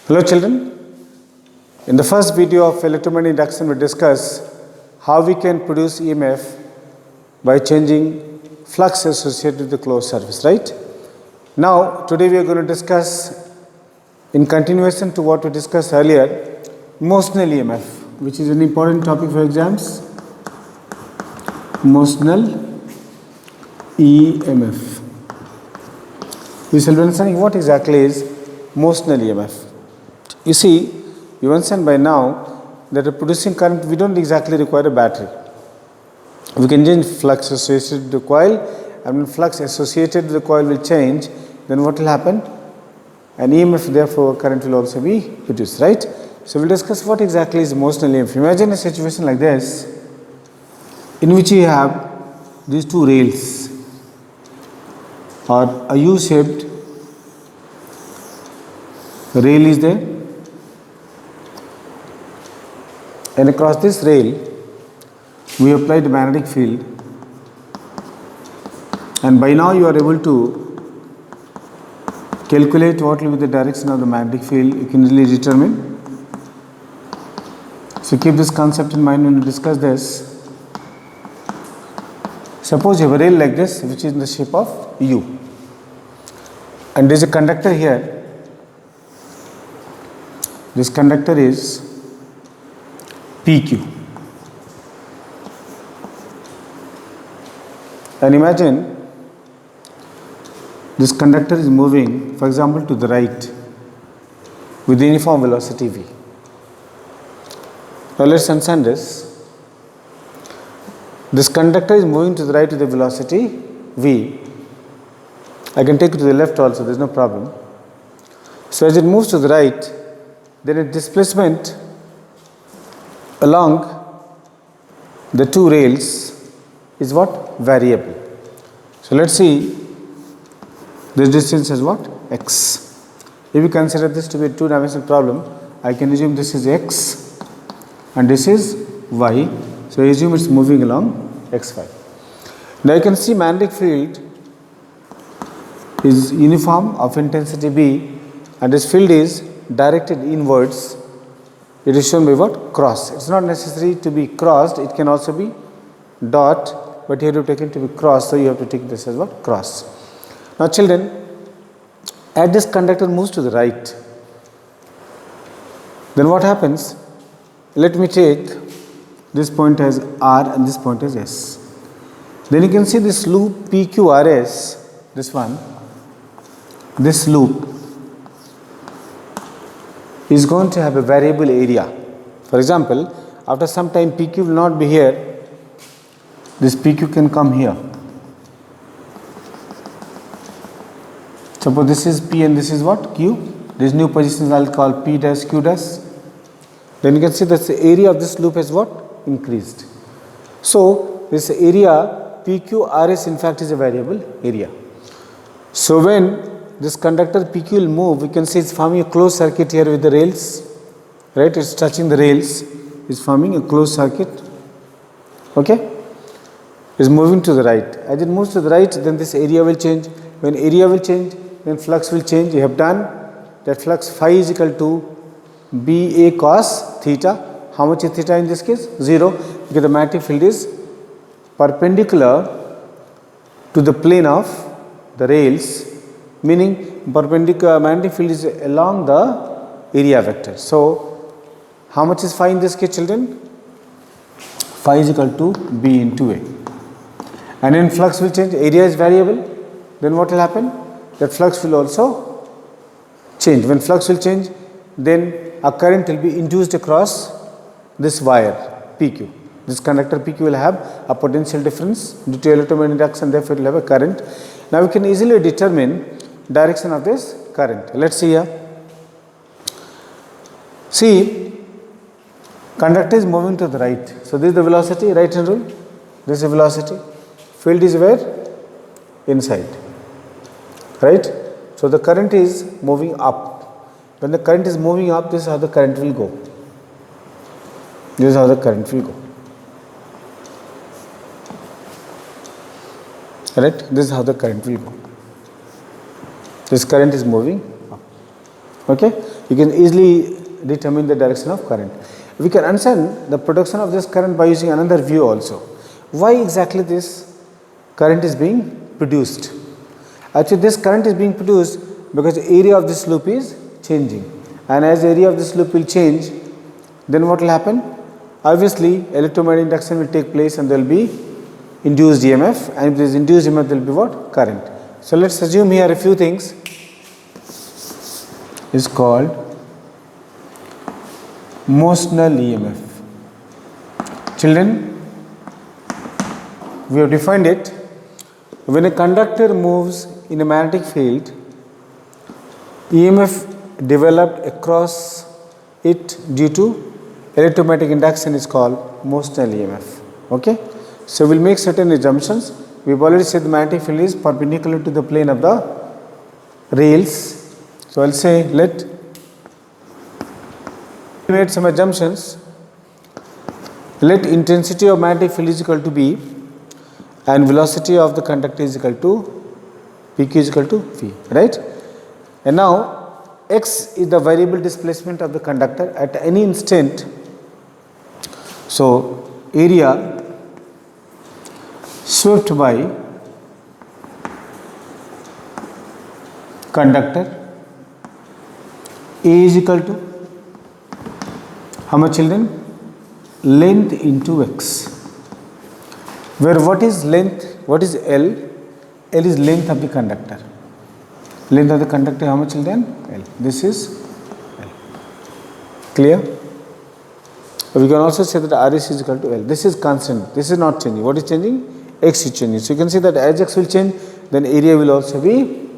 Hello children, in the first video of electromagnetic induction we discussed how we can produce EMF by changing flux associated with the closed surface, right? Now today we are going to discuss, in continuation to what we discussed earlier, motional EMF, which is an important topic for exams. Motional EMF. We shall be understanding what exactly is motional EMF. You see, you understand by now that producing current we don't exactly require a battery. We can change flux associated with the coil, and when flux associated with the coil will change, then what will happen? An EMF, therefore current will also be produced, right? So we'll discuss what exactly is motional EMF. Imagine a situation like this, in which you have these two rails or a U-shaped rail is there, and across this rail we applied magnetic field, and by now you are able to calculate what will be the direction of the magnetic field. You can easily determine. So keep this concept in mind when we discuss this. Suppose you have a rail like this, which is in the shape of U, and there is a conductor here. This conductor is PQ, and imagine this conductor is moving, for example, to the right with uniform velocity v. Now let's understand this. This conductor is moving to the right with the velocity v. I can take it to the left also, there is no problem. So as it moves to the right, then its displacement along the two rails is what? Variable. So let's see, this distance is what? X. If we consider this to be a two-dimensional problem, I can assume this is X and this is Y. So I assume it's moving along XY. Now you can see magnetic field is uniform of intensity B, and this field is directed inwards. It is shown by what? Cross. It's not necessary to be crossed, it can also be dot, but here you have taken to be cross, so you have to take this as what? Cross. Now children, as this conductor moves to the right, then what happens? Let me take this point as R and this point as S. Then you can see this loop PQRS, this one, this loop is going to have a variable area. For example, after some time PQ will not be here, this PQ can come here. Suppose this is P and this is what? Q. These new positions I will call P dash, Q dash. Then you can see that the area of this loop has what? Increased. So this area PQRS in fact is a variable area. So when this conductor PQ will move, we can see it's forming a closed circuit here with the rails, right? It's touching the rails, it's forming a closed circuit, okay? It's moving to the right. As it moves to the right, then this area will change. When area will change, then flux will change. You have done that flux phi is equal to BA cos theta. How much is theta in this case? 0, because the magnetic field is perpendicular to the plane of the rails, meaning perpendicular magnetic field is along the area vector. So how much is phi in this case, children? Phi is equal to B into A. And then flux will change, area is variable, then what will happen? That flux will also change. When flux will change, then a current will be induced across this wire PQ. This conductor PQ will have a potential difference due to electromagnetic induction, therefore it will have a current. Now we can easily determine direction of this current. Let's see here. See, conductor is moving to the right. So this is the velocity, right hand rule. This is the velocity. Field is where? Inside. Right? So the current is moving up. When the current is moving up, this is how the current will go. This is how the current will go. Right? This is how the current will go. This current is moving up. Okay. you can easily determine the direction of current. We can understand the production of this current by using another view also. Why exactly this current is being produced? Actually, this current is being produced because the area of this loop is changing, and as the area of this loop will change, then what will happen? Obviously, electromagnetic induction will take place and there will be induced EMF, and if there is induced EMF, there will be what? Current. So, let us assume here a few things is called motional EMF. Children, we have defined it. When a conductor moves in a magnetic field, EMF developed across it due to electromagnetic induction is called motional EMF. Okay? So, we will make certain assumptions. We have already said the magnetic field is perpendicular to the plane of the rails. So, I will say let we made some assumptions. Let intensity of magnetic field is equal to B and velocity of the conductor is equal to PQ is equal to V, right? And now x is the variable displacement of the conductor at any instant. So, area swept by conductor A is equal to how much, children? Length into x, where what is length, what is L? L is length of the conductor. Length of the conductor how much, children? L. This is L. Clear? We can also say that RS is equal to L. This is constant. This is not changing. What is changing? X is changing. So, you can see that as x will change, then area will also be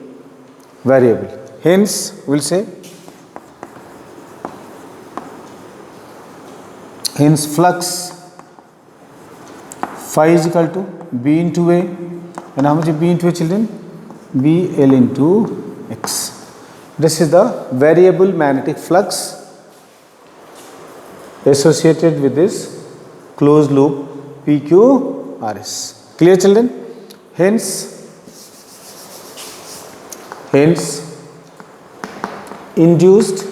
variable. Hence, we will say, hence flux phi is equal to B into A, and how much is B into A, children? B L into x. This is the variable magnetic flux associated with this closed loop PQRS. Clear, children? Hence induced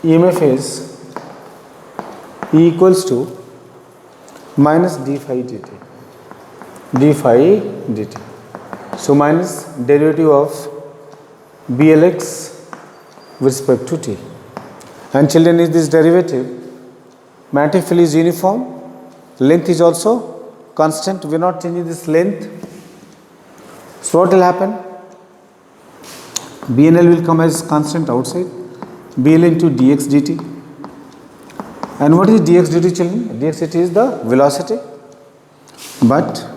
EMF is E equals to minus d phi dt. d phi dt. So, minus derivative of BLX with respect to t. And children, is this derivative? Magnetic field is uniform, length is also constant, we are not changing this length. So, what will happen? BNL will come as constant outside, BL into dx dt. And what is dx dt, children? Dx dt is the velocity, but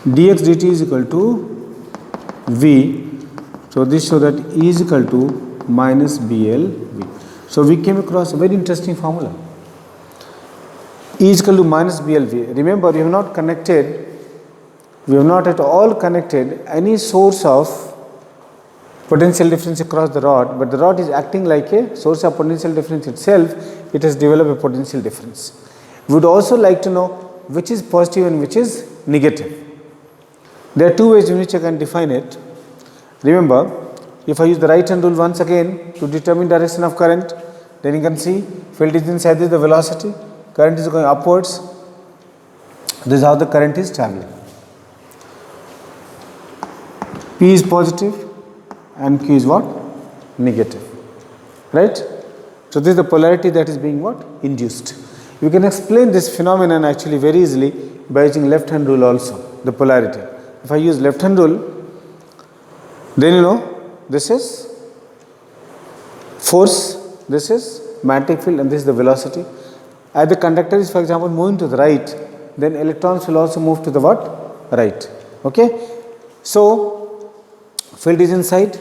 dx dt is equal to V. So, this shows that E is equal to minus BL V. So, we came across a very interesting formula. E is equal to minus BL V. Remember, we have not connected, we have not at all connected any source of potential difference across the rod, but the rod is acting like a source of potential difference itself. It has developed a potential difference. We would also like to know which is positive and which is negative. There are two ways in which I can define it. Remember, if I use the right hand rule once again to determine direction of current, then you can see field is inside, this is the velocity, current is going upwards. This is how the current is traveling. P is positive and Q is what? Negative, right? So, this is the polarity that is being what? Induced. You can explain this phenomenon actually very easily by using left hand rule also, the polarity. If I use left hand rule, then you know this is force, this is magnetic field, and this is the velocity. As the conductor is, for example, moving to the right, then electrons will also move to the what? Right. Okay. So, field is inside,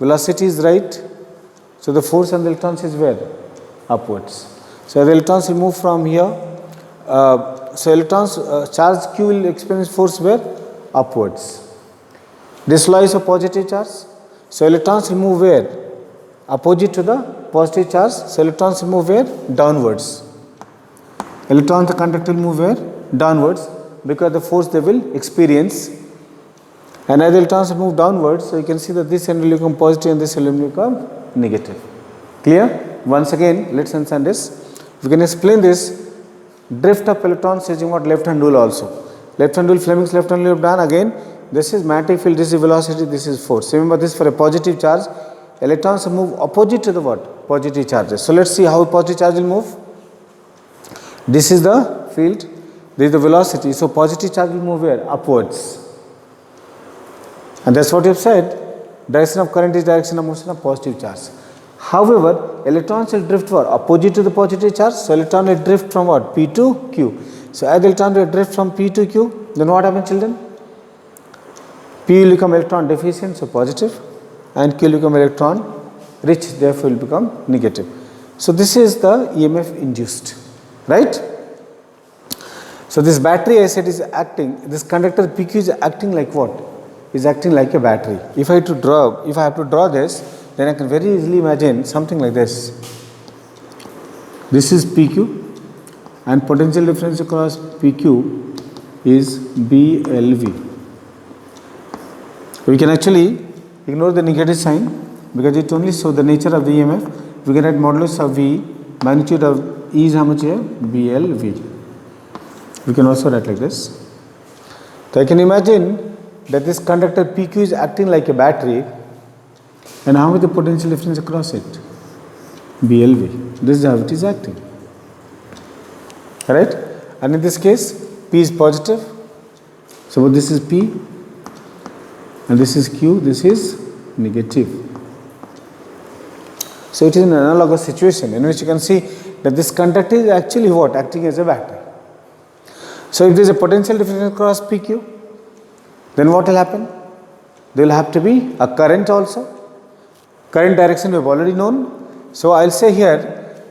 velocity is right. So, the force on the electrons is where? Upwards. So, the electrons will move from here. So, electrons charge Q will experience force where? Upwards. Dislodge of positive charge. So, electrons will move where? Opposite to the positive charge. So, electrons will move where? Downwards. Electrons, the conductor will move where? Downwards, because the force they will experience. And as the electrons move downwards, so you can see that this end will become positive and this end will become negative. Clear? Once again, let's understand this. We can explain this drift of electrons using what left hand rule also. Left hand rule, Fleming's left hand rule we have done. Again, this is magnetic field, this is velocity, this is force. Remember this for a positive charge. Electrons move opposite to the what? Positive charges. So let's see how positive charge will move. This is the field, this is the velocity. So positive charge will move where? Upwards. And that's what you have said. Direction of current is direction of motion of positive charge. However, electrons will drift for opposite to the positive charge. So electron will drift from what? P to Q. So as the electron will drift from P to Q, then what happens, children? P will become electron deficient, so positive, and Q will become electron rich, therefore will become negative. So this is the EMF induced, right? So this battery, I said, is acting, this conductor PQ is acting like what? Is acting like a battery. If I have to draw this, then I can very easily imagine something like this. This is PQ and potential difference across PQ is BLV. We can actually ignore the negative sign because it only shows the nature of the EMF. We can write modulus of V, magnitude of E is how much here? BLV. We can also write like this. So I can imagine that this conductor PQ is acting like a battery, and how is the potential difference across it? BLV. This is how it is acting. Right? And in this case, P is positive. So this is P, and this is Q, this is negative. So it is an analogous situation in which you can see that this conductor is actually what? Acting as a battery. So if there is a potential difference across PQ, then what will happen? There will have to be a current also. Current direction we have already known. So I will say here,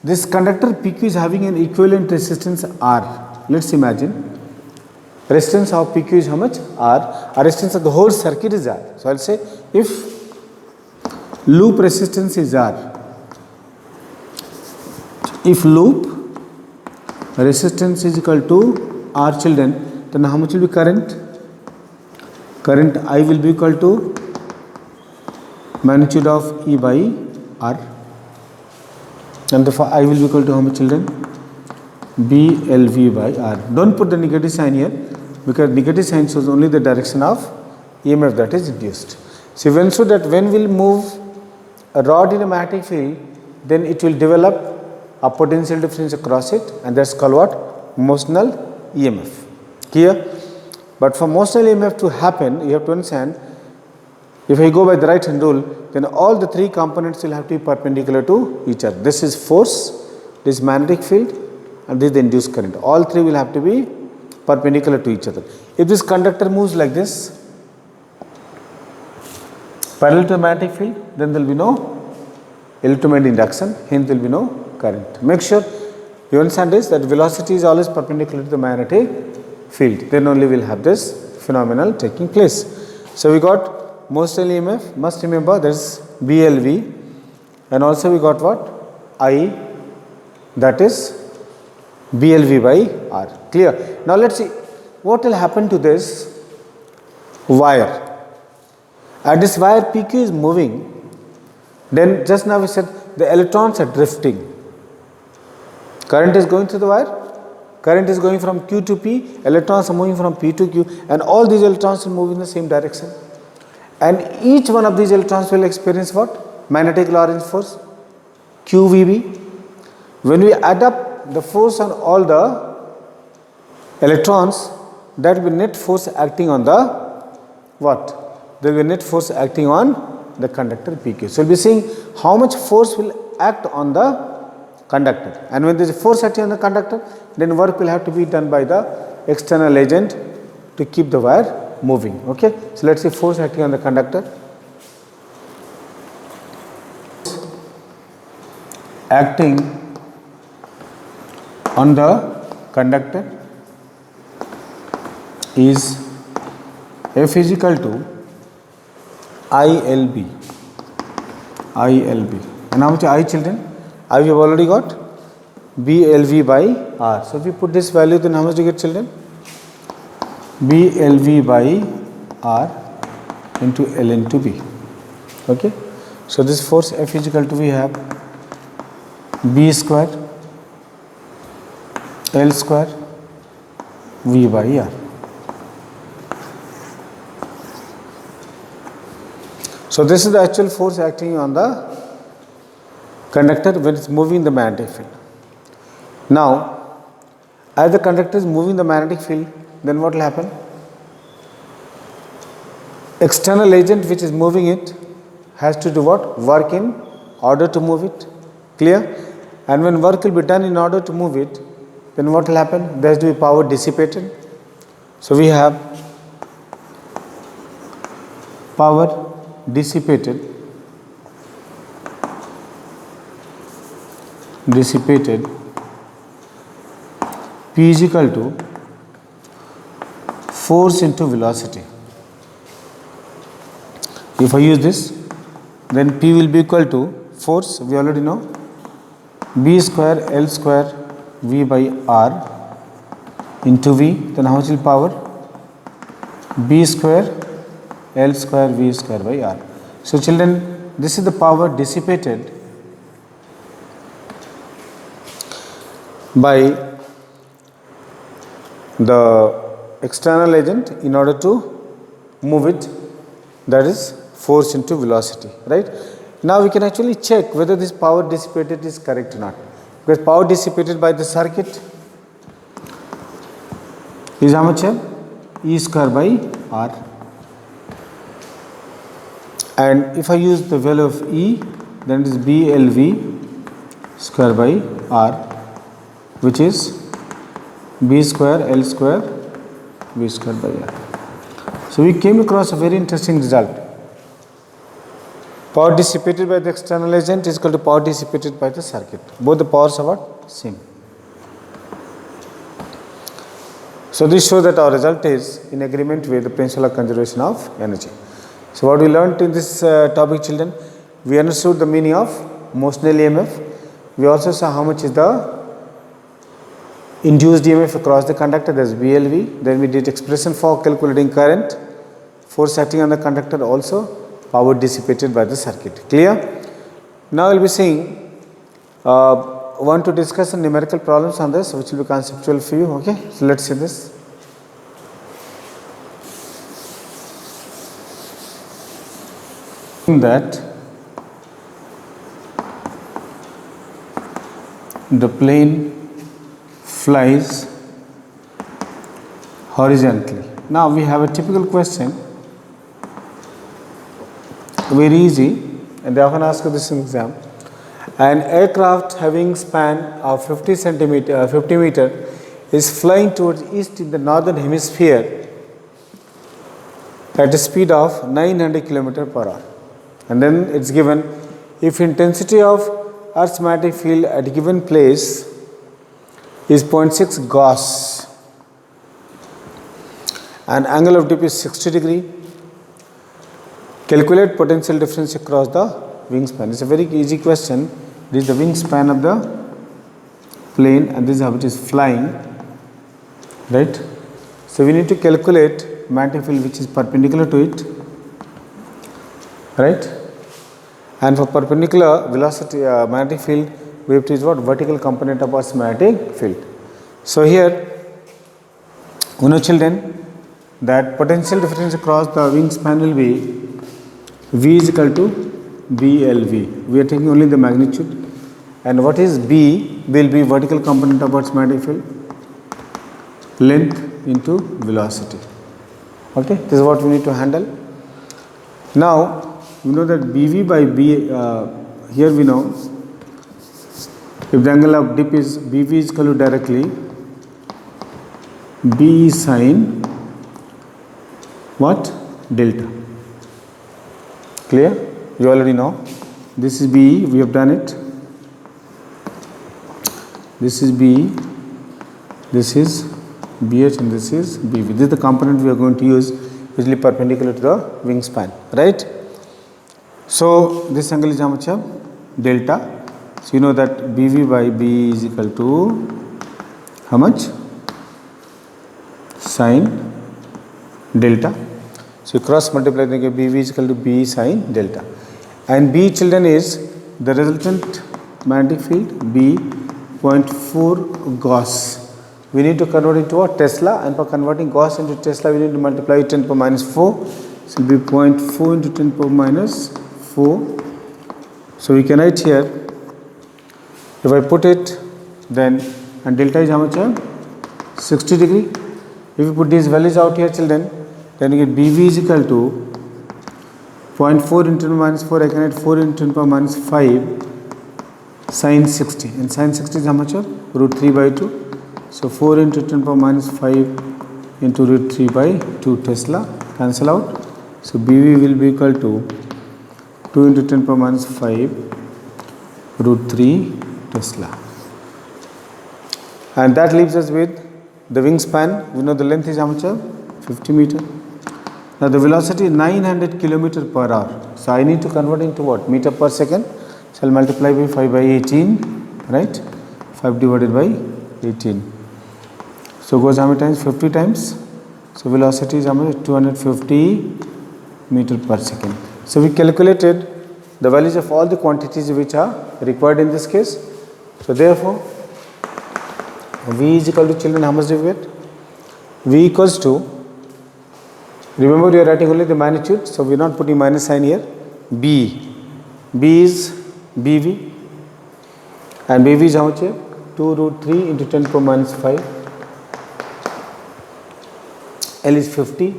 this conductor PQ is having an equivalent resistance R. Let's imagine. Resistance of PQ is how much? R. Our resistance of the whole circuit is R. So I will say if loop resistance is R, if loop resistance is equal to R, children, then how much will be current? Current I will be equal to magnitude of E by R, and therefore I will be equal to how much, children? BLV by R. Don't put the negative sign here because negative sign shows only the direction of EMF that is induced. So when so that when we will move a rod in a magnetic field, then it will develop a potential difference across it, and that's called what? Motional EMF. Clear? But for motional EMF to happen, you have to understand, if I go by the right hand rule, then all the three components will have to be perpendicular to each other. This is force, this is magnetic field, and this is the induced current. All three will have to be perpendicular to each other. If this conductor moves like this, parallel to the magnetic field, then there will be no electromagnetic induction, hence there will be no current. Make sure you understand this, that velocity is always perpendicular to the magnetic field, then only we will have this phenomenon taking place. So we got motional EMF, must remember there is BLV, and also we got what? I, that is BLV by R. Clear? Now let us see what will happen to this wire. At this wire PQ is moving, then just now we said the electrons are drifting. Current is going through the wire, current is going from Q to P, electrons are moving from P to Q, and all these electrons will move in the same direction. And each one of these electrons will experience what? Magnetic Lorentz force, QVB. When we add up the force on all the electrons, that will be net force acting on the what? There will be net force acting on the conductor PQ. So we will be seeing how much force will act on the conductor, and when there is a force acting on the conductor, then work will have to be done by the external agent to keep the wire moving. Okay, so let us say force acting on the conductor. Acting on the conductor is F is equal to ILB. And how much I, children? I we have already got BLV by R. So if we put this value, then how much do you get, children? BLV by R into L into B. Okay. So this force F is equal to, we have B square L square V by R. So this is the actual force acting on the conductor when it's moving the magnetic field. Now, as the conductor is moving the magnetic field, then what will happen? External agent which is moving it has to do what? Work in order to move it. Clear? And when work will be done in order to move it, then what will happen? There has to be power dissipated. So we have power dissipated P is equal to force into velocity. If I use this, then P will be equal to force, we already know, B square L square V by R into V. Then how much will power? B square L square V square by R. So children, this is the power dissipated by the external agent in order to move it, that is force into velocity, right? Now we can actually check whether this power dissipated is correct or not, because power dissipated by the circuit is how much here? E square by R. And if I use the value of E, then it is BLV square by R, which is B square L square V square by R. So we came across a very interesting result. Power dissipated by the external agent is equal to power dissipated by the circuit. Both the powers are what? Same. So this shows that our result is in agreement with the principle of conservation of energy. So what we learned in this topic, children, we understood the meaning of motional EMF. We also saw how much is the induced EMF across the conductor, that is BLV. Then we did expression for calculating current, force acting on the conductor, also power dissipated by the circuit. Clear? Now we will be seeing want to discuss some numerical problems on this, which will be conceptual for you. Okay, so let's see this. That the plane flies horizontally. Now we have a typical question, very easy, and they often ask you this in exam. An aircraft having span of 50 meter is flying towards east in the northern hemisphere at a speed of 900 km per hour. And then it's given, if intensity of Earth's magnetic field at a given place is 0.6 Gauss and angle of dip is 60 degree, calculate potential difference across the wingspan. It's a very easy question. This is the wingspan of the plane and this is how it is flying, right? So we need to calculate magnetic field which is perpendicular to it, right? And for perpendicular velocity magnetic field, we have to use what? Vertical component of Earth's magnetic field. So here, you know children, that potential difference across the wingspan will be V is equal to BLV. We are taking only the magnitude. And what is B will be vertical component of Earth's magnetic field, length into velocity. Okay, this is what we need to handle. Now, we know that BV by B, here we know if the angle of dip is BV is equal to directly B sine what? Delta. Clear? You already know. This is BE, we have done it. This is BE, this is BH and this is BV. This is the component we are going to use, usually perpendicular to the wingspan, right? So this angle is how much? Delta. So you know that BV by B is equal to how much? Sine delta. So cross multiply देंगे BV is equal to B sin delta. And B children is the resultant magnetic field B 0.4 Gauss. We need to convert it to a Tesla, and for converting Gauss into Tesla we need to multiply 10 power minus 4. So it will be 0.4 into 10 power minus 4. So we can write here, if I put it then, and delta is how much? 60 degree. If you put these values out here children, then you get BV is equal to 0.4 into 10 minus 4, I can write 4 into 10 power minus 5 sin 60, and sin 60 is how much? Root 3 by 2. So 4 into 10 power minus 5 into root 3 by 2 Tesla, cancel out. So BV will be equal to 2 into 10 power minus 5 root 3 Tesla. And that leaves us with the wingspan. We know the length is how much? 50 meter. Now the velocity is 900 kilometer per hour. So I need to convert into what? Meter per second. So I'll multiply by 5 by 18, right? 5 divided by 18. So goes how many times? 50 times. So velocity is how much? 250 meter per second. So we calculated the values of all the quantities which are required in this case. So therefore, V is equal to children, how much do we get? V equals to, remember we are writing only the magnitude, so we are not putting minus sign here. B is BV, and BV is how much here? 2 root 3 into 10 power minus 5. L is 50,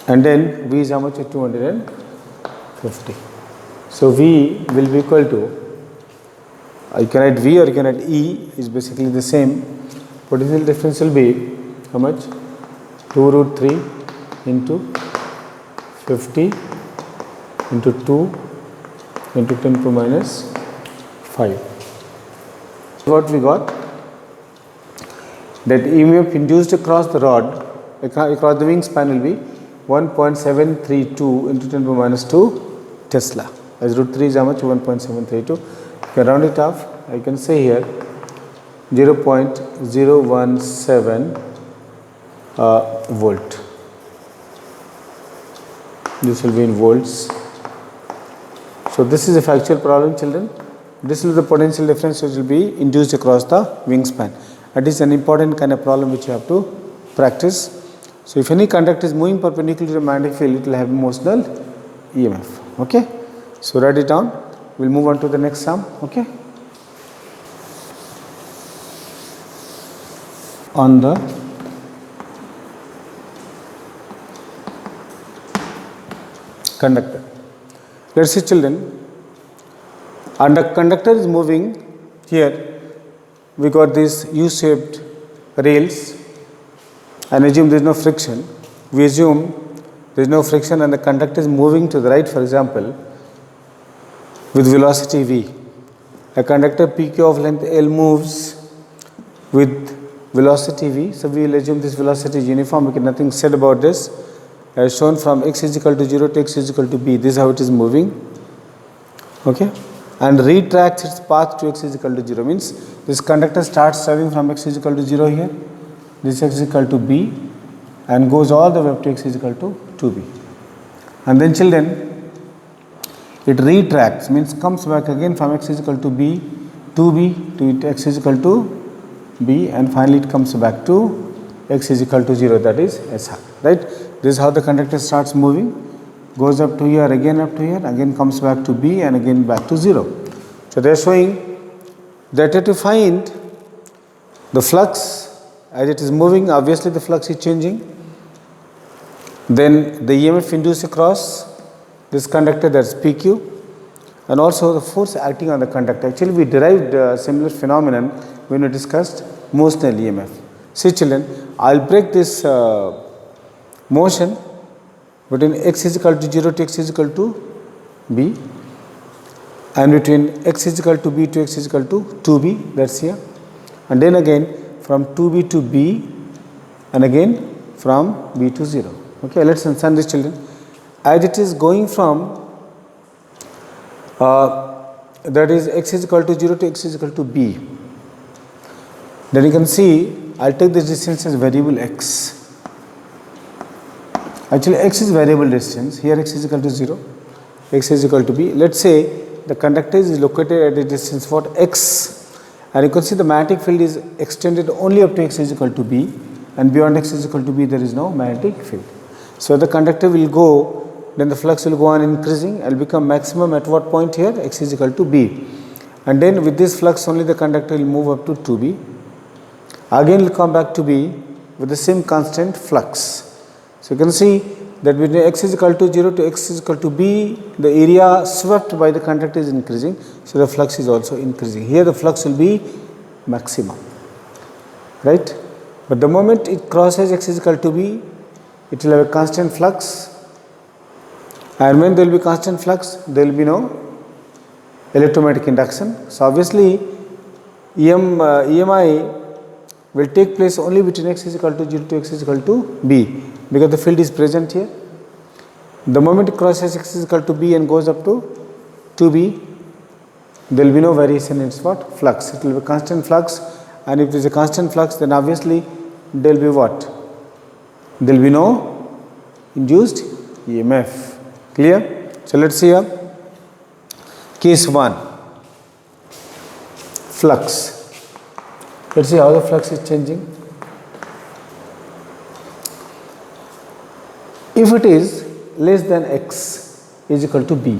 and then V is how much? 250. So V will be equal to, you can write V or you can write E, is basically the same. Potential difference will be how much? 2 root 3 into 50 into 2 into 10 power minus 5. What we got? That EMF induced across the rod, across the wingspan will be 1.732 into 10 power minus 2 Tesla. As root 3 is how much? 1.732. You can round it off. I can say here 0.017 volt. This will be in volts. So this is a factual problem children. This is the potential difference which will be induced across the wingspan. That is an important kind of problem which you have to practice. So if any conductor is moving perpendicular to the magnetic field, it will have emotional EMF. Okay. So write it down. We will move on to the next sum. Okay. On the conductor. Let us see children, and the conductor is moving here. We got these U-shaped rails, and assume there is no friction. We assume there is no friction and the conductor is moving to the right, for example, with velocity v. A conductor PQ of length L moves with velocity v. So we will assume this velocity is uniform. We can nothing said about this. As shown from x is equal to 0 to x is equal to b. This is how it is moving. Okay. And retracts its path to x is equal to 0. Means this conductor starts traveling from x is equal to 0 here. This x is equal to b and goes all the way up to x is equal to 2b. And then children, it retracts, means comes back again from x is equal to b, 2b to x is equal to b, and finally it comes back to x is equal to 0, that is SR, right. This is how the conductor starts moving, goes up to here, again comes back to b and again back to 0. So they are showing that to find the flux as it is moving, obviously the flux is changing. Then the EMF induced across this conductor, that is PQ, and also the force acting on the conductor. Actually we derived a similar phenomenon when we discussed motional EMF. See children, I will break this motion between x is equal to 0 to x is equal to b, and between x is equal to b to x is equal to 2b, that is here, and then again from 2b to b, and again from b to 0. Okay, let us understand this children. As it is going from that is x is equal to 0 to x is equal to b, then you can see I will take this distance as variable x. Actually x is variable distance, here x is equal to 0, x is equal to b. Let us say the conductor is located at a distance what x, and you can see the magnetic field is extended only up to x is equal to b, and beyond x is equal to b there is no magnetic field. So the conductor will go, then the flux will go on increasing and become maximum at what point here, x is equal to b, and then with this flux only the conductor will move up to 2b, again will come back to b with the same constant flux. So you can see that between x is equal to 0 to x is equal to b, the area swept by the conductor is increasing, so the flux is also increasing. Here the flux will be maximum, right? But the moment it crosses x is equal to b, it will have a constant flux, and when there will be constant flux, there will be no electromagnetic induction. So obviously EMI will take place only between x is equal to 0 to x is equal to b, because the field is present here. The moment it crosses x is equal to b and goes up to 2b, there will be no variation in its what? Flux. It will be constant flux, and if it is a constant flux, then obviously there will be what? There will be no induced EMF. Clear? So let us see here. Case 1, flux. Let us see how the flux is changing. If it is less than x is equal to b,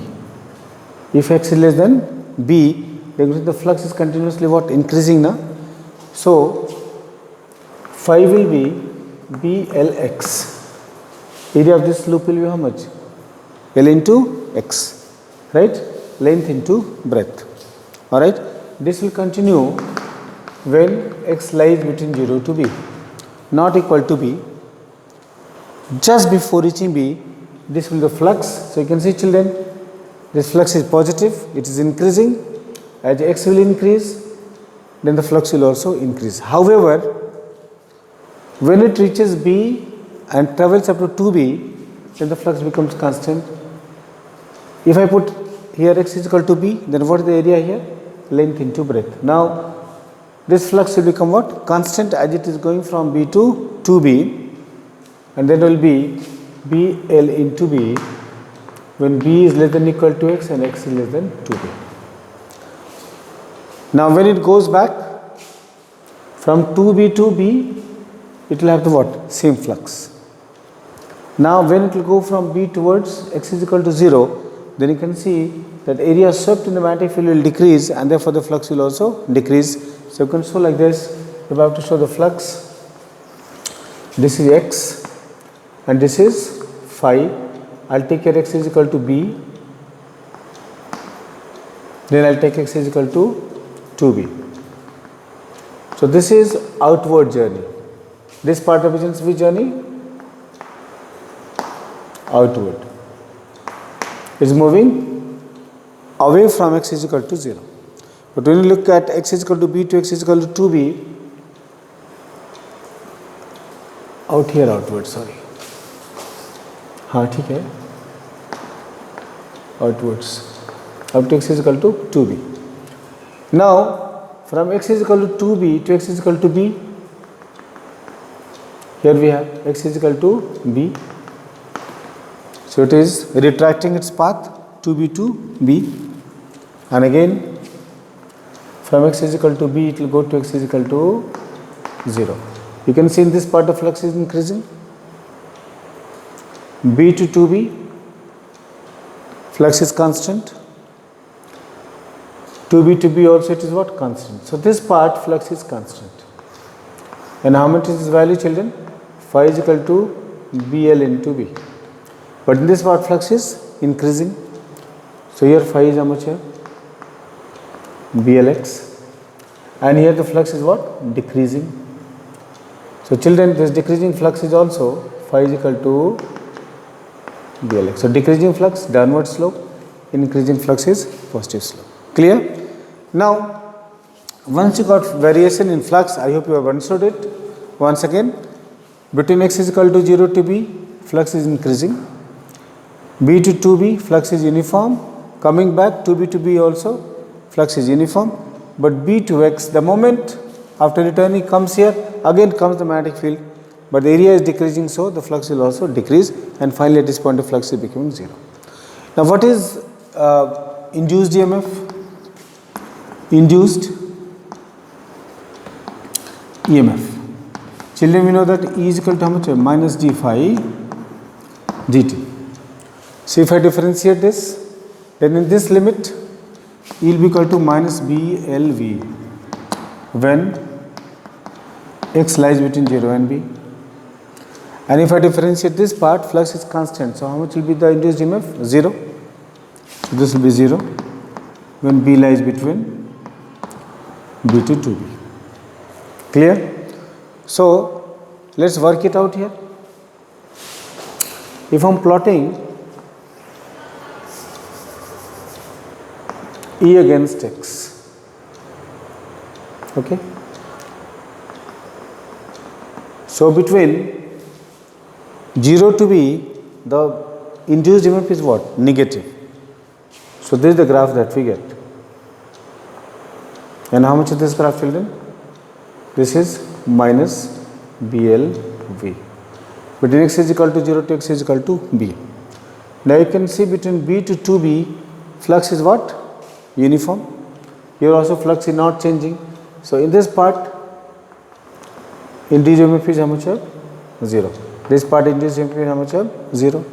if x is less than b, then the flux is continuously what? Increasing now. So phi will be BLX. Area of this loop will be how much? L into x, right? Length into breadth. Alright. This will continue when x lies between 0 to b, not equal to b. Just before reaching b, this will be the flux. So you can see, children, this flux is positive, it is increasing. As x will increase, then the flux will also increase. However, when it reaches b and travels up to 2b, then the flux becomes constant. If I put here x is equal to b, then what is the area here? Length into breadth. Now this flux will become what? Constant as it is going from b to 2b, and then will be BL into b when b is less than or equal to x and x is less than 2b. Now when it goes back from 2b to b, it will have the what? Same flux. Now when it will go from b towards x is equal to 0, then you can see that area swept in the magnetic field will decrease, and therefore the flux will also decrease. So you can show like this. If I have to show the flux, this is x and this is phi. I will take here x is equal to b, then I will take x is equal to 2b. So this is outward journey. This part represents which journey? Outward. It is moving away from x is equal to 0. But when you look at x is equal to b to x is equal to 2b, out here outward, sorry. हाँ ठीक है, outwards up to x is equal to 2b. Now from x is equal to 2b to x is equal to b, here we have x is equal to b. So it is retracting its path 2b to b, and again from x is equal to b it will go to x is equal to 0. You can see in this part the flux is increasing. B to 2b, flux is constant. 2b to b also it is what? Constant. So this part flux is constant. And how much is this value, children? Phi is equal to BL into b. But in this part flux is increasing. So here phi is how much here? BLX. And here the flux is what? Decreasing. So children, this decreasing flux is also phi is equal to BLX. So decreasing flux downward slope, increasing flux is positive slope. Clear? Now once you got variation in flux, I hope you have understood it. Once again, between x is equal to 0 to b, flux is increasing. B to 2b, flux is uniform. Coming back 2b to b also, flux is uniform. But b to x, the moment after returning comes here, again comes the magnetic field, but the area is decreasing, so the flux will also decrease, and finally at this point the flux is becoming 0. Now what is induced EMF? Induced EMF. Children, we know that E is equal to how much? Minus d phi dt. So if I differentiate this, then in this limit E will be equal to minus BLV when x lies between 0 and b. And if I differentiate this part, flux is constant. So how much will be the induced EMF? 0. So this will be 0 when b lies between b to 2b. Clear? So let's work it out here. If I am plotting E against x, okay. So between 0 to b, the induced EMF is what? Negative. So this is the graph that we get. And how much is this graph, children? This is minus BLV. But x is equal to 0 to x is equal to b. Now you can see between b to 2b, flux is what? Uniform. Here also flux is not changing. So in this part, induced EMF is how much? 0. This part induced EMF is how much? 0.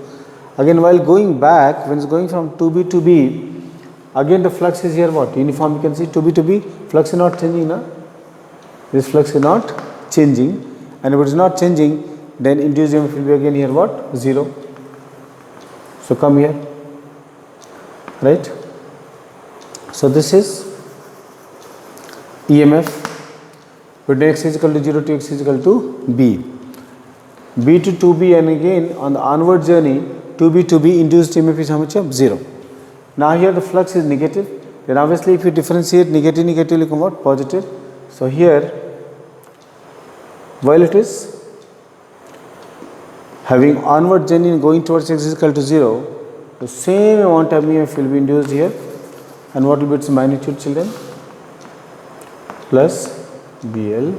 Again, while going back, when it's going from 2b to b, again the flux is here what? Uniform. You can see 2b to b, flux is not changing now. This flux is not changing, and if it is not changing, then induced EMF will be again here what? 0. So come here, right? So this is EMF when x is equal to 0 to x is equal to b. b to 2b, and again on the onward journey 2b to b, induced EMF is how much? 0. Now here the flux is negative, then obviously if you differentiate negative, negative will become what? Positive. So here, while it is having onward journey and going towards x is equal to 0, the same amount of EMF will be induced here. And what will be its magnitude, children? Plus BL.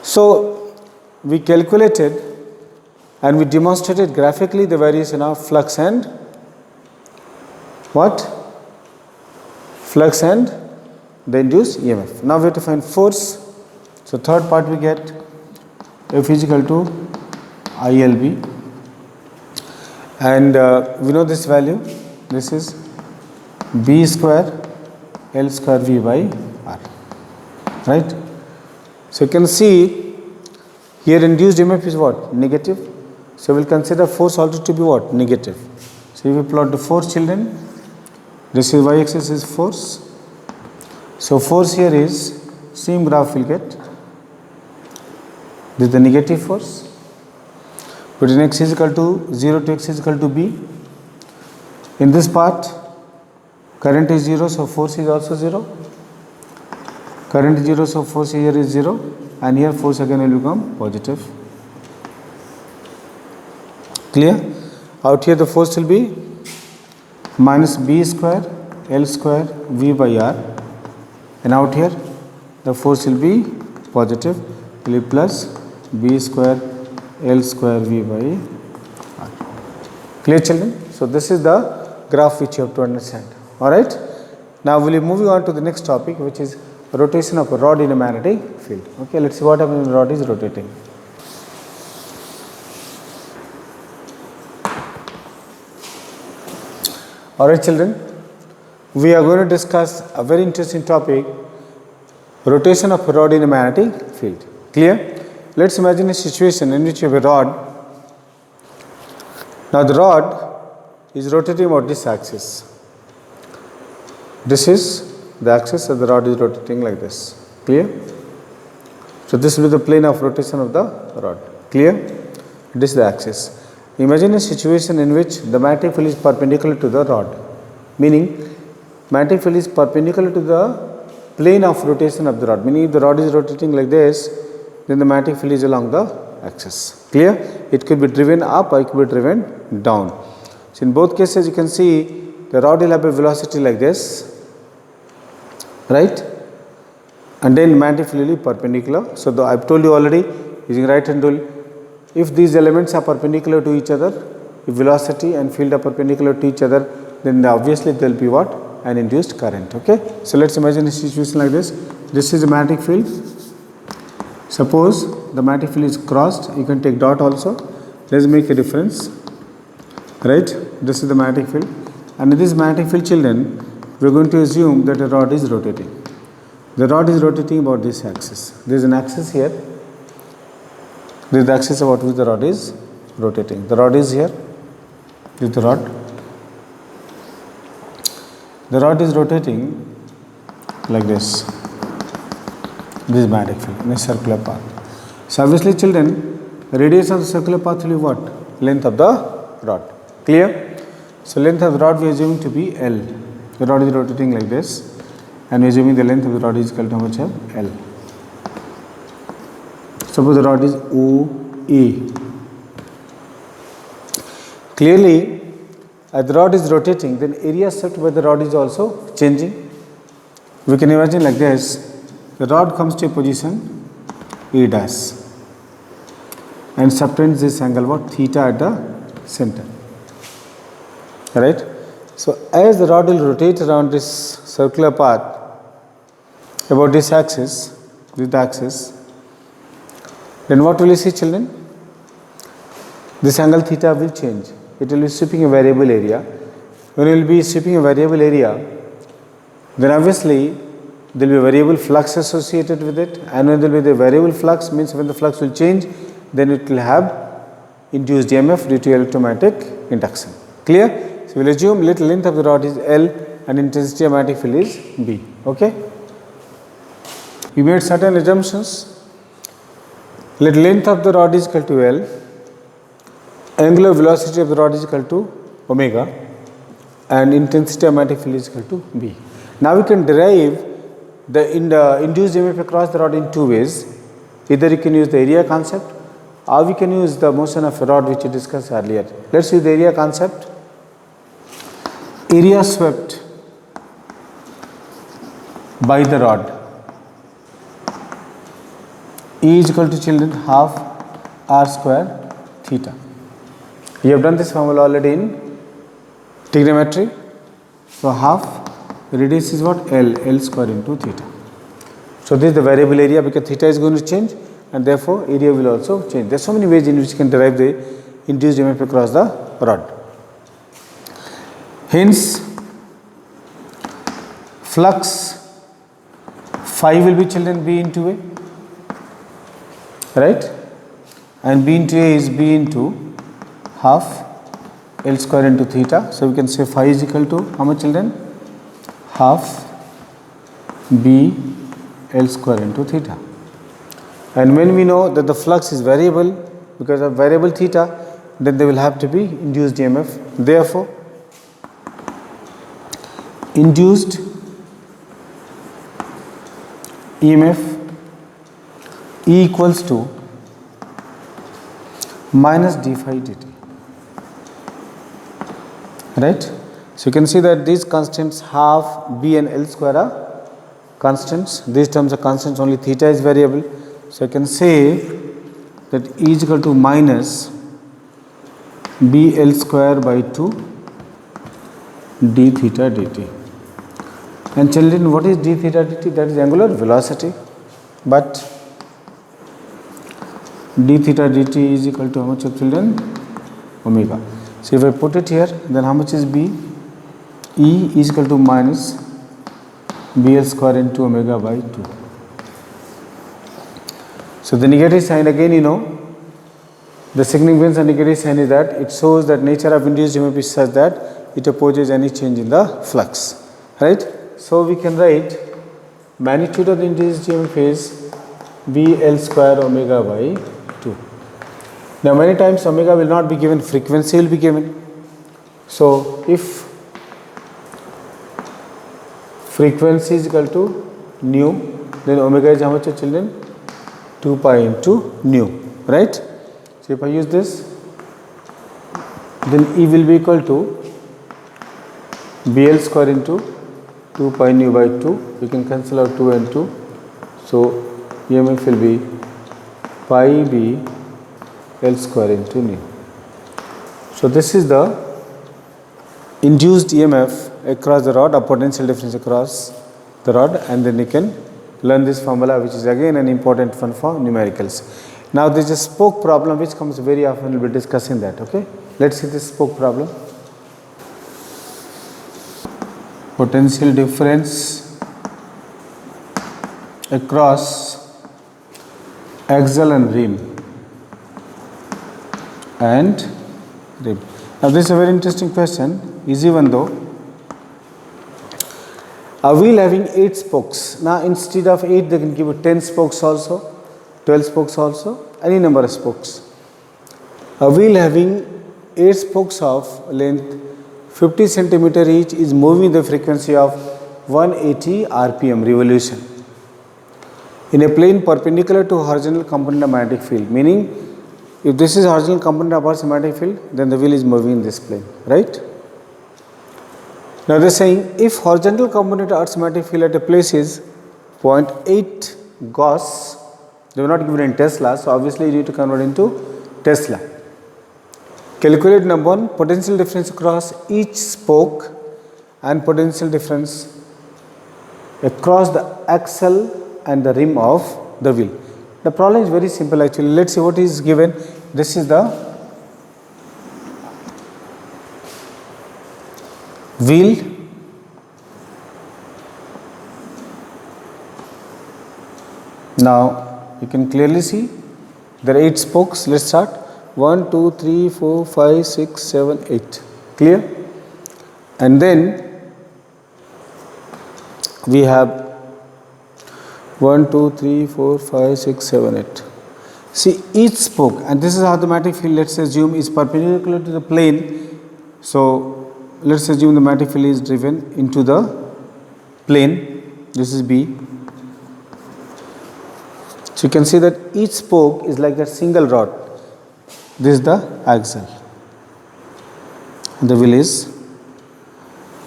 So we calculated and we demonstrated graphically the variation of flux and what? Flux and the induced EMF. Now we have to find force. So third part we get F is equal to ILB, and we know this value. This is B square L square V by R, right? So you can see here induced EMF is what? Negative. So we will consider force also to be what? Negative. So if we plot the force, children, this is y-axis is force. So force here is same graph will get. This is the negative force. But in x is equal to 0 to x is equal to b. In this part, current is 0, so force is also 0. Current is 0, so force here is 0, and here force again will become positive. Clear? Out here the force will be minus b square L square V by R, and out here the force will be positive, will be plus b square L square V by R. Clear, children? So this is the graph which you have to understand. Alright. Now we will be moving on to the next topic, which is rotation of a rod in a magnetic field. Okay, let's see what happens when the rod is rotating. Alright, children, we are going to discuss a very interesting topic, rotation of a rod in a magnetic field. Clear? Let's imagine a situation in which you have a rod. Now the rod is rotating about this axis. This is the axis and the rod is rotating like this. Clear? So this will be the plane of rotation of the rod. Clear? This is the axis. Imagine a situation in which the magnetic field is perpendicular to the rod, meaning magnetic field is perpendicular to the plane of rotation of the rod, meaning if the rod is rotating like this, then the magnetic field is along the axis. Clear? It could be driven up or it could be driven down. So in both cases you can see the rod will have a velocity like this, right? And then magnetic field will be perpendicular. So I've told you already, using right hand rule, if these elements are perpendicular to each other, if velocity and field are perpendicular to each other, then obviously there will be what? An induced current. Okay. So let's imagine a situation like this. This is a magnetic field. Suppose the magnetic field is crossed, you can take dot also. Let's make a difference. Right? This is the magnetic field. And in this magnetic field, children, we are going to assume that a rod is rotating. The rod is rotating about this axis. There is an axis here. This is the axis about which the rod is rotating. The rod is here. This is the rod. The rod is rotating like this. This is magnetic field in a circular path. So obviously, children, radius of the circular path will be what? Length of the rod. Clear? So length of the rod we are assuming to be L. The rod is rotating like this, and we are assuming the length of the rod is equal to how much? L. Suppose the rod is OA. Clearly, as the rod is rotating, then area swept by the rod is also changing. We can imagine like this. The rod comes to a position A dash and subtends this angle what? Theta at the center. Right? So as the rod will rotate around this circular path about this axis, then what will you see, children? This angle theta will change. It will be sweeping a variable area. When it will be sweeping a variable area, then obviously there will be a variable flux associated with it, and when there will be the variable flux, means when the flux will change, then it will have induced EMF due to electromagnetic induction. Clear? So we will assume little length of the rod is L and intensity of magnetic field is B. Okay? We made certain assumptions. Let length of the rod is equal to L, angular velocity of the rod is equal to omega, and intensity of magnetic field is equal to B. Now we can derive the induced EMF across the rod in two ways. Either you can use the area concept, or we can use the motion of a rod which we discussed earlier. Let's use the area concept. Area swept by the rod E is equal to, children, half r square theta. You have done this formula already in trigonometry. So half radius is what? L square into theta. So this is the variable area because theta is going to change, and therefore area will also change. There are so many ways in which you can derive the induced EMF across the rod. Hence, flux phi will be, children, B into A, right? And B into A is B into half L square into theta. So we can say phi is equal to how much, children? Half B L square into theta. And when we know that the flux is variable because of variable theta, then there will have to be induced EMF. Therefore, induced EMF E equals to minus d phi dt. Right? So you can see that these constants half B and L square are constants. These terms are constants, only theta is variable. So I can say that E is equal to minus B L square by 2 d theta dt. And children, what is d theta dt? That is angular velocity. But d theta dt is equal to how much of, children? Omega. So if I put it here, then how much is B? E is equal to minus BL square into omega by 2. So the negative sign, again, you know, the significance of negative sign is that it shows that nature of induced EMF is such that it opposes any change in the flux, right? So we can write magnitude of the induced EMF is BL square omega by 2. Now many times omega will not be given, frequency will be given. So if frequency is equal to nu, then omega is how much, children? 2 pi into nu, right? So if I use this, then E will be equal to BL square into 2 pi nu by 2. We can cancel out 2 and 2. So EMF will be pi b L square into nu. So this is the induced EMF across the rod, or potential difference across the rod, and then you can learn this formula, which is again an important one for numericals. Now there is a spoke problem which comes very often. We will be discussing that. Okay, let's see this spoke problem. Potential difference across axle and rim and rim. Now this is a very interesting question, easy one though. A wheel having 8 spokes. Now instead of 8 they can give you 10 spokes also, 12 spokes also, any number of spokes. A wheel having 8 spokes of length 50 centimeter each is moving the frequency of 180 rpm revolution in a plane perpendicular to horizontal component of magnetic field. Meaning, if this is horizontal component of Earth's magnetic field, then the wheel is moving in this plane, right? Now they are saying if horizontal component of Earth's magnetic field at a place is 0.8 Gauss, they were not given in Tesla, so obviously you need to convert into Tesla. Calculate number 1, potential difference across each spoke and potential difference across the axle and the rim of the wheel. The problem is very simple actually. Let's see what is given. This is the wheel. Now you can clearly see there are 8 spokes. Let's start. 1, 2, 3, 4, 5, 6, 7, 8. Clear? And then we have 1, 2, 3, 4, 5, 6, 7, 8. See each spoke, and this is how the magnetic field, let's assume, is perpendicular to the plane. So let's assume the magnetic field is driven into the plane. This is B. So you can see that each spoke is like a single rod. This is the axle. The wheel is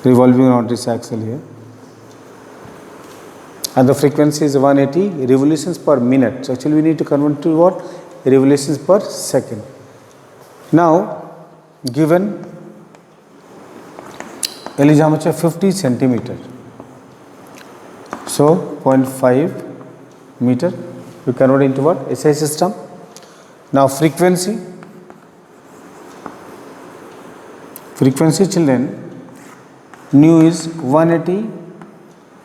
revolving around this axle here. And the frequency is 180 revolutions per minute. So actually we need to convert to what? Revolutions per second. Now given L is how much? 50 centimeter. So 0.5 meter. We convert into what? SI system. Now frequency children, nu is 180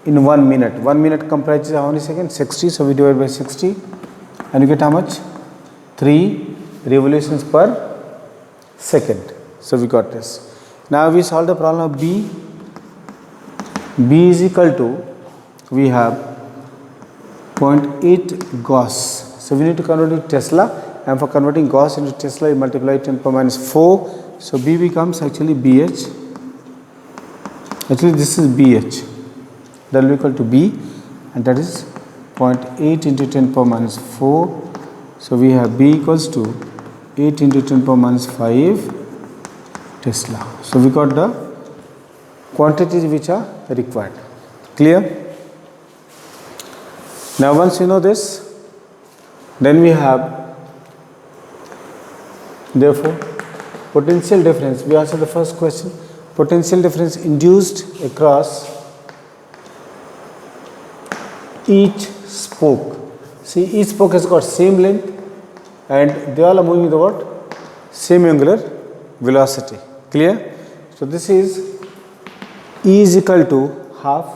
in 1 minute. 1 minute comprises how many seconds? 60. So we divide by 60 and you get how much? 3 revolutions per second. So we got this. Now we solve the problem of B. B is equal to, we have 0.8 Gauss. So we need to convert it to Tesla, and for converting Gauss into Tesla, you multiply 10 power minus 4. So B becomes actually BH. Actually this is BH. That will be equal to B, and that is 0.8 into 10 power minus 4. So we have B equals to 8 into 10 power minus 5 Tesla. So we got the quantities which are required. Clear? Now once you know this, then we have therefore potential difference. We answer the first question. Potential difference induced across each spoke. See, each spoke has got same length and they all are moving with the what? Same angular velocity. Clear? So this is E is equal to half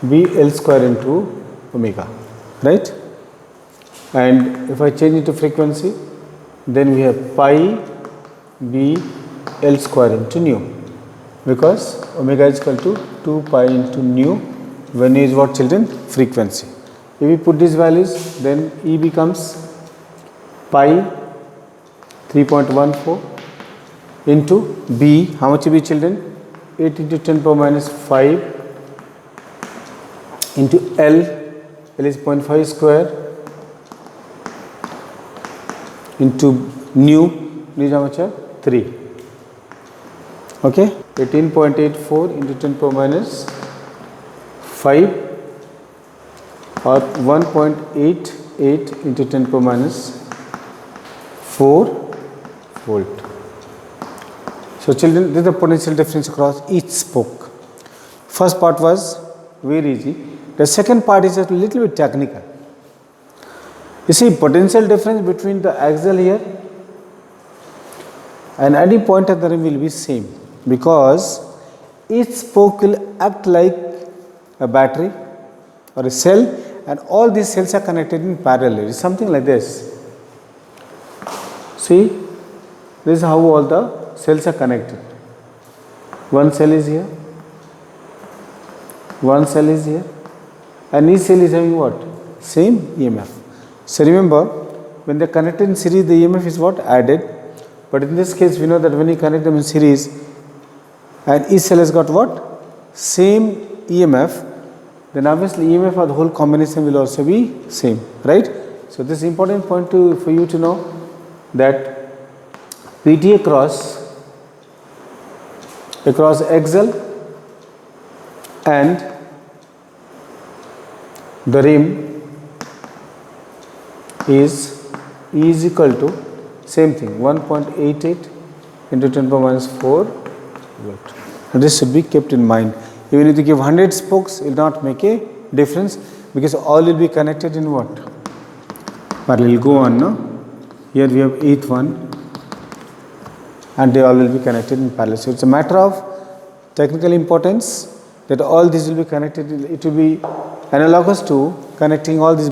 B L square into omega, right? And if I change it to frequency, then we have pi B L square into nu, because omega is equal to 2 pi into nu when is what children? Frequency. If we put these values, then E becomes pi 3.14 into B, how much B children? 8 into 10 power minus 5 into L is 0.5 square into nu is how much? 3. Okay, 18.84 into 10 power minus 5 or 1.8 8 into 10 power minus 4 volt. So children, this is the potential difference across each spoke. First part was very easy. The second part is a little bit technical. You see, potential difference between the axle here and any point of the rim will be same, because each spoke will act like a battery or a cell, and all these cells are connected in parallel. It's something like this. See, this is how all the cells are connected. One cell is here, one cell is here, and each cell is having what? Same EMF. So remember, when they are connected in series, the EMF is what? Added. But in this case, we know that when you connect them in series, and each cell has got what? Same EMF, then obviously EMF of the whole combination will also be same, right? So this is important point for you to know, that PT across axle and the rim is equal to same thing, 1.88 into 10 power minus 4 volt. And this should be kept in mind. Even if you give 100 spokes, it will not make a difference, because all will be connected in what? Parallel. Go on, no? Here we have 8 1, and they all will be connected in parallel. So it's a matter of technical importance that all these will be connected. It will be analogous to connecting all these